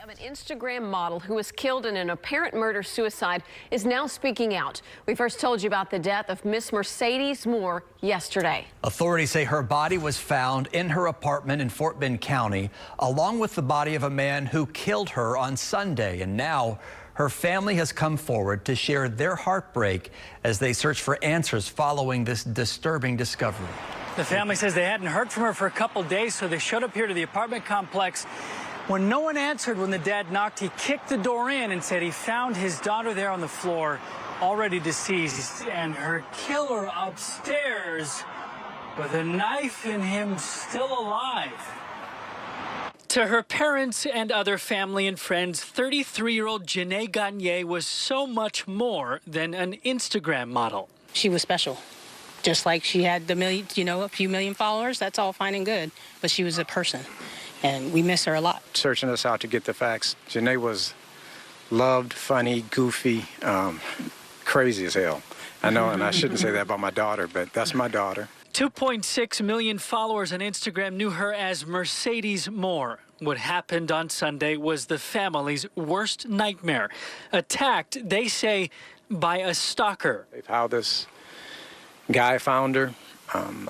Of an Instagram model who was killed in an apparent murder-suicide is now speaking out. We first told you about the death of Miss Mercedes Moore yesterday. Authorities say her body was found in her apartment in Fort Bend County, along with the body of a man who killed her on Sunday. And now her family has come forward to share their heartbreak as they search for answers following this disturbing discovery. The family says they hadn't heard from her for a couple days, so they showed up here to the apartment complex. When no one answered when the dad knocked, he kicked the door in and said he found his daughter there on the floor, already deceased, and her killer upstairs with a knife in him, still alive. To her parents and other family and friends, 33-year-old Janae Gagne was so much more than an Instagram model. She was special. Just like she had a few million followers, that's all fine and good, but she was a person. And we miss her a lot. Searching us out to get the facts. Janae was loved, funny, goofy, crazy as hell. I know, and I shouldn't say that about my daughter, but that's my daughter. 2.6 million followers on Instagram knew her as Mercedes Moore. What happened on Sunday was the family's worst nightmare. Attacked, they say, by a stalker. How this guy found her,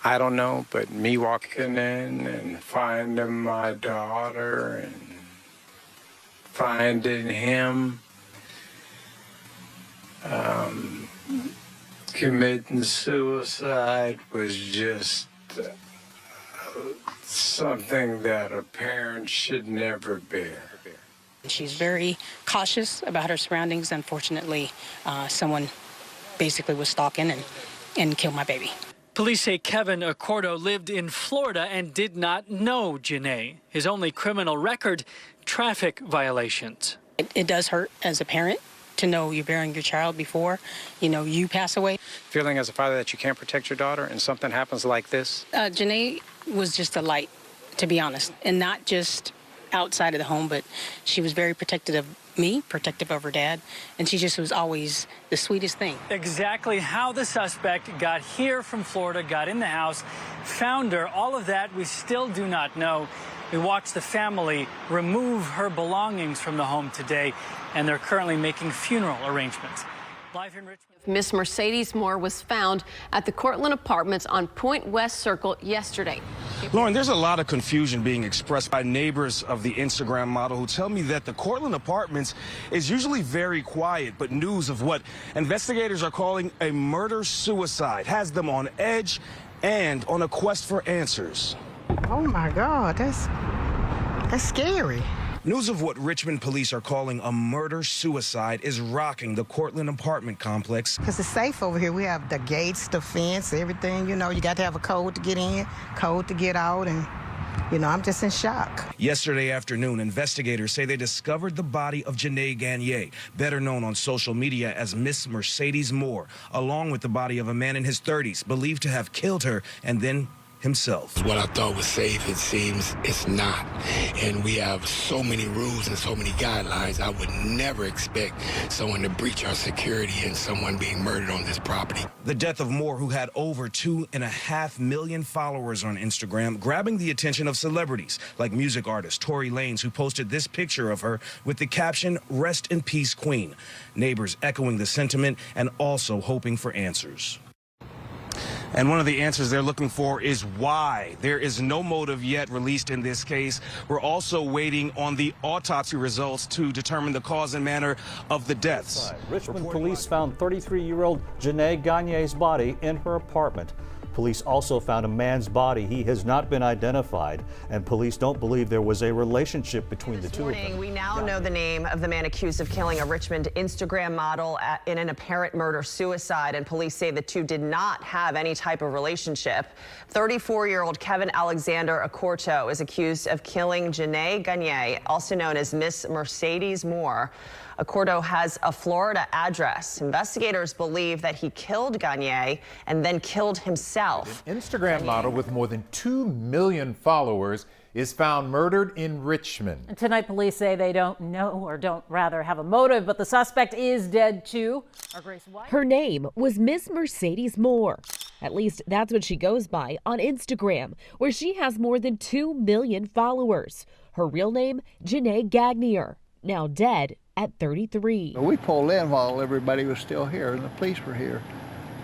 I don't know, but me walking in and finding my daughter and finding him committing suicide was just something that a parent should never bear. She's very cautious about her surroundings. Unfortunately, someone basically was stalking and killed my baby. Police say Kevin Accordo lived in Florida and did not know Janae. His only criminal record, traffic violations. It does hurt as a parent to know you're bearing your child before, you pass away. Feeling as a father that you can't protect your daughter and something happens like this? Janae was just a light, to be honest, and not just outside of the home, but she was very protective of me, protective of her dad, and she just was always the sweetest thing. Exactly how the suspect got here from Florida, got in the house, found her, all of that we still do not know. We watched the family remove her belongings from the home today, and they're currently making funeral arrangements. Live in Richmond. Miss Mercedes Moore was found at the Cortland Apartments on Point West Circle yesterday. Lauren, there's a lot of confusion being expressed by neighbors of the Instagram model who tell me that the Cortland Apartments is usually very quiet, but news of what investigators are calling a murder-suicide has them on edge and on a quest for answers. Oh my God, that's scary. News of what Richmond police are calling a murder-suicide is rocking the Cortland apartment complex. Because it's safe over here. We have the gates, the fence, everything. You got to have a code to get in, code to get out, and, I'm just in shock. Yesterday afternoon, investigators say they discovered the body of Janae Gagne, better known on social media as Miss Mercedes Moore, along with the body of a man in his 30s, believed to have killed her and then himself. What I thought was safe, it seems it's not. And we have so many rules and so many guidelines. I would never expect someone to breach our security and someone being murdered on this property. The death of Moore, who had over 2.5 million followers on Instagram, grabbing the attention of celebrities like music artist Tory Lanez, who posted this picture of her with the caption, "Rest in peace, Queen." Neighbors echoing the sentiment and also hoping for answers. And one of the answers they're looking for is why. There is no motive yet released in this case. We're also waiting on the autopsy results to determine the cause and manner of the deaths. Richmond police found 33-year-old Janae Gagne's body in her apartment. Police also found a man's body. He has not been identified, and police don't believe there was a relationship between the two of them. We now know the name of the man accused of killing a Richmond Instagram model in an apparent murder-suicide, and police say the two did not have any type of relationship. 34-year-old Kevin Alexander Accordo is accused of killing Janae Gagne, also known as Miss Mercedes Moore. Accordo has a Florida address. Investigators believe that he killed Gagne and then killed himself. An Instagram model with more than 2 million followers is found murdered in Richmond. Tonight, police say they don't know, or don't rather have a motive, but the suspect is dead too. Her name was Miss Mercedes Moore. At least that's what she goes by on Instagram, where she has more than 2 million followers. Her real name, Janae Gagne. now dead at 33. We pulled in while everybody was still here and the police were here.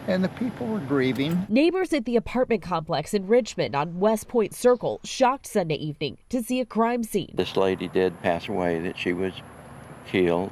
And the people were grieving. Neighbors at the apartment complex in Richmond on West Point Circle shocked Sunday evening to see a crime scene. This lady did pass away, that she was killed,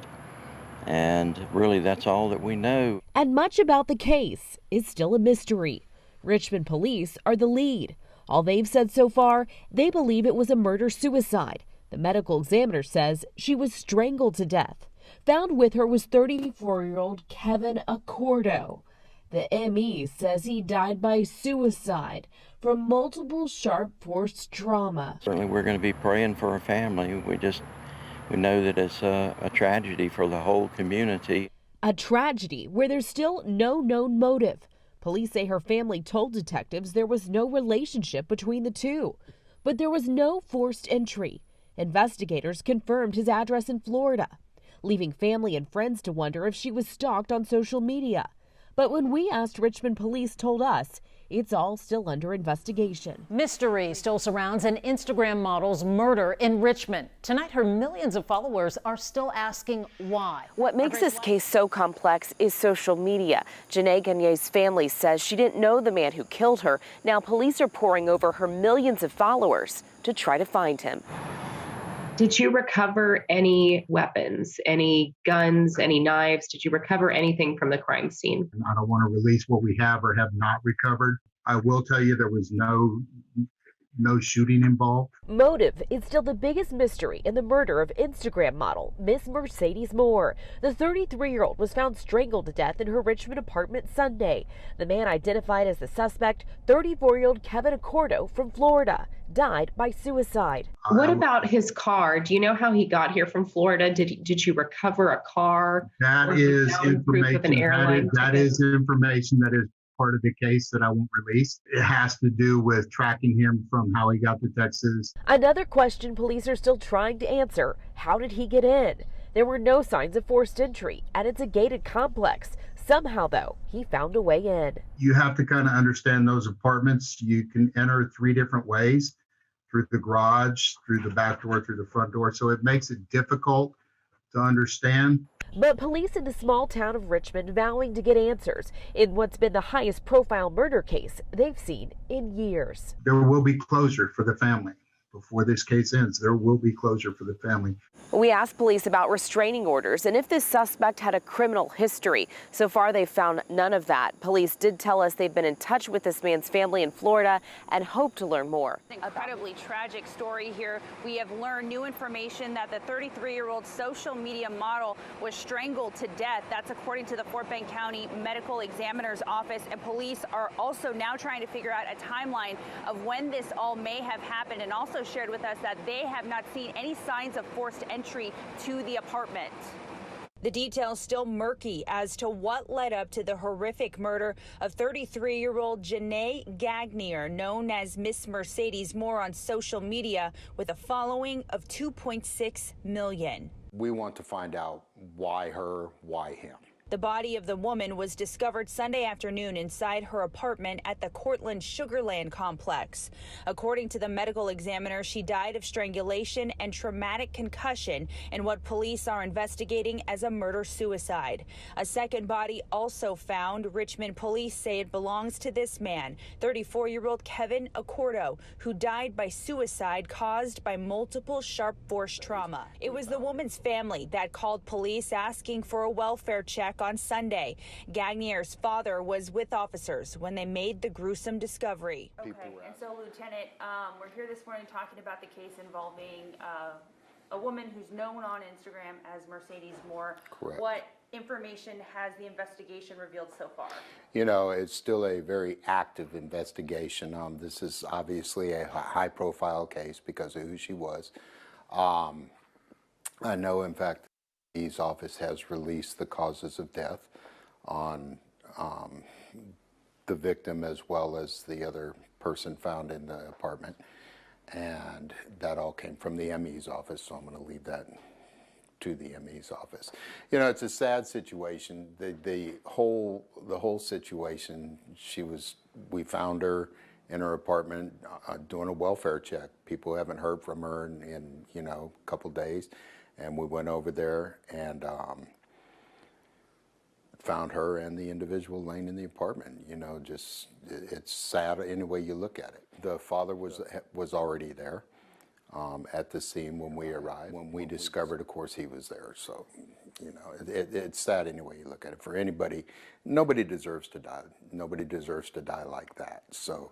and really that's all that we know. And much about the case is still a mystery. Richmond police are the lead. All they've said so far, they believe it was a murder-suicide. The medical examiner says she was strangled to death. Found with her was 34-year-old Kevin Accordo. The ME says he died by suicide from multiple sharp force trauma. Certainly we're going to be praying for her family. We know that it's a tragedy for the whole community. A tragedy where there's still no known motive. Police say her family told detectives there was no relationship between the two, but there was no forced entry. Investigators confirmed his address in Florida, leaving family and friends to wonder if she was stalked on social media. But when we asked, Richmond police told us it's all still under investigation. Mystery still surrounds an Instagram model's murder in Richmond. Tonight, her millions of followers are still asking why. What makes this case so complex is social media. Janae Gagne's family says she didn't know the man who killed her. Now police are poring over her millions of followers to try to find him. Did you recover any weapons, any guns, any knives? Did you recover anything from the crime scene? I don't want to release what we have or have not recovered. I will tell you there was no shooting involved. Motive is still the biggest mystery in the murder of Instagram model Miss Mercedes Moore. The 33-year-old was found strangled to death in her Richmond apartment Sunday. The man identified as the suspect, 34-year-old Kevin Accordo from Florida, died by suicide. What about his car? Do you know how he got here from Florida? Did you recover a car? That is information. That is information that is part of the case that I won't release. It has to do with tracking him from how he got to Texas. Another question police are still trying to answer: how did he get in? There were no signs of forced entry, and it's a gated complex. Somehow, though, he found a way in. You have to kind of understand those apartments. You can enter 3 different ways: through the garage, through the back door, through the front door. So it makes it difficult to understand. But police in the small town of Richmond vowing to get answers in what's been the highest profile murder case they've seen in years. There will be closure for the family. Before this case ends, there will be closure for the family. We asked police about restraining orders and if this suspect had a criminal history. So far, they've found none of that. Police did tell us they've been in touch with this man's family in Florida and hope to learn more. Incredibly tragic story here. We have learned new information that the 33-year-old social media model was strangled to death. That's according to the Fort Bend County Medical Examiner's Office. And police are also now trying to figure out a timeline of when this all may have happened, and also shared with us that they have not seen any signs of forced entry to the apartment. The details still murky as to what led up to the horrific murder of 33-year-old Janae Gagnier, known as Miss Mercedes Moore on social media, with a following of 2.6 million. We want to find out why her, why him. The body of the woman was discovered Sunday afternoon inside her apartment at the Cortland Sugarland complex. According to the medical examiner, she died of strangulation and traumatic concussion in what police are investigating as a murder-suicide. A second body also found. Richmond police say it belongs to this man, 34-year-old Kevin Accordo, who died by suicide caused by multiple sharp force trauma. It was the woman's family that called police asking for a welfare check on Sunday. Gagnier's father was with officers when they made the gruesome discovery. Okay, and so Lieutenant, we're here this morning talking about the case involving a woman who's known on Instagram as Mercedes Moore. Correct. What information has the investigation revealed so far? You know, it's still a very active investigation. This is obviously a high-profile case because of who she was. I know, in fact, his office has released the causes of death on the victim as well as the other person found in the apartment, and that all came from the ME's office, so I'm going to leave that to the ME's office. You know, it's a sad situation. The whole situation, we found her in her apartment doing a welfare check. People haven't heard from her in a couple days. And we went over there and found her and the individual laying in the apartment. You know, just it's sad any way you look at it. The father was already there at the scene when we arrived. When we discovered, of course, he was there. So, you know, it's sad any way you look at it. For anybody, nobody deserves to die. Nobody deserves to die like that. So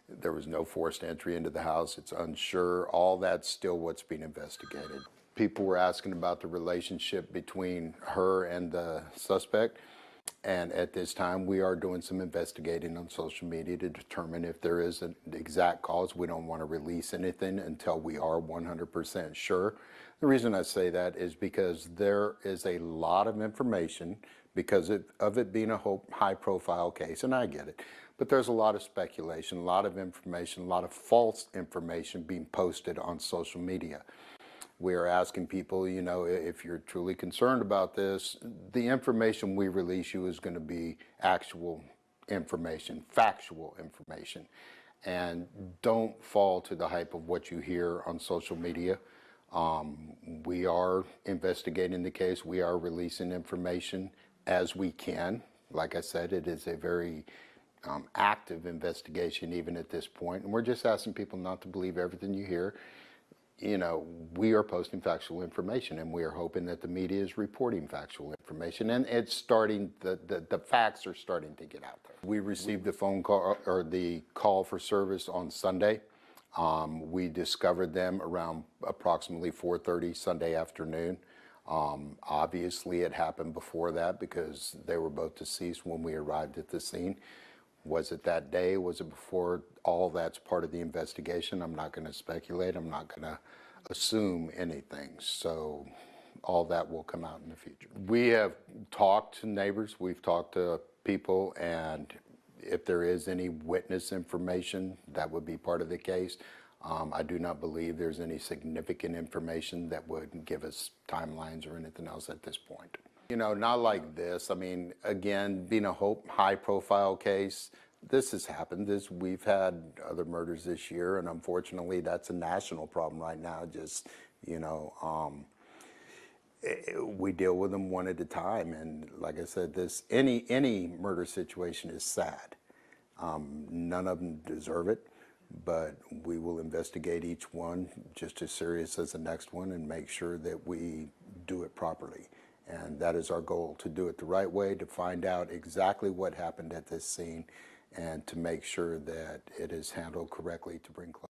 there was no forced entry into the house. It's unsure. All that's still what's being investigated. People were asking about the relationship between her and the suspect. And at this time, we are doing some investigating on social media to determine if there is an exact cause. We don't want to release anything until we are 100% sure. The reason I say that is because there is a lot of information because of it being a high-profile case, and I get it. But there's a lot of speculation, a lot of information, a lot of false information being posted on social media. We are asking people, you know, if you're truly concerned about this, the information we release you is going to be actual information, factual information. And don't fall to the hype of what you hear on social media. We are investigating the case. We are releasing information as we can. Like I said, it is a very active investigation even at this point. And we're just asking people not to believe everything you hear. You know, we are posting factual information, and we are hoping that the media is reporting factual information, and it's starting, the facts are starting to get out there. We received the phone call, or the call for service on Sunday. We discovered them around approximately 4:30 Sunday afternoon. Obviously, it happened before that because they were both deceased when we arrived at the scene. Was it that day? Was it before? All that's part of the investigation. I'm not going to speculate. I'm not going to assume anything. So all that will come out in the future. We have talked to neighbors. We've talked to people, and if there is any witness information, that would be part of the case. I do not believe there's any significant information that would give us timelines or anything else at this point. You know, not like this. I mean, again, being a high-profile case, this has happened. We've had other murders this year, and unfortunately, that's a national problem right now. Just, you know, we deal with them one at a time, and like I said, any murder situation is sad. None of them deserve it, but we will investigate each one just as serious as the next one and make sure that we do it properly. And that is our goal, to do it the right way, to find out exactly what happened at this scene, and to make sure that it is handled correctly to bring closure.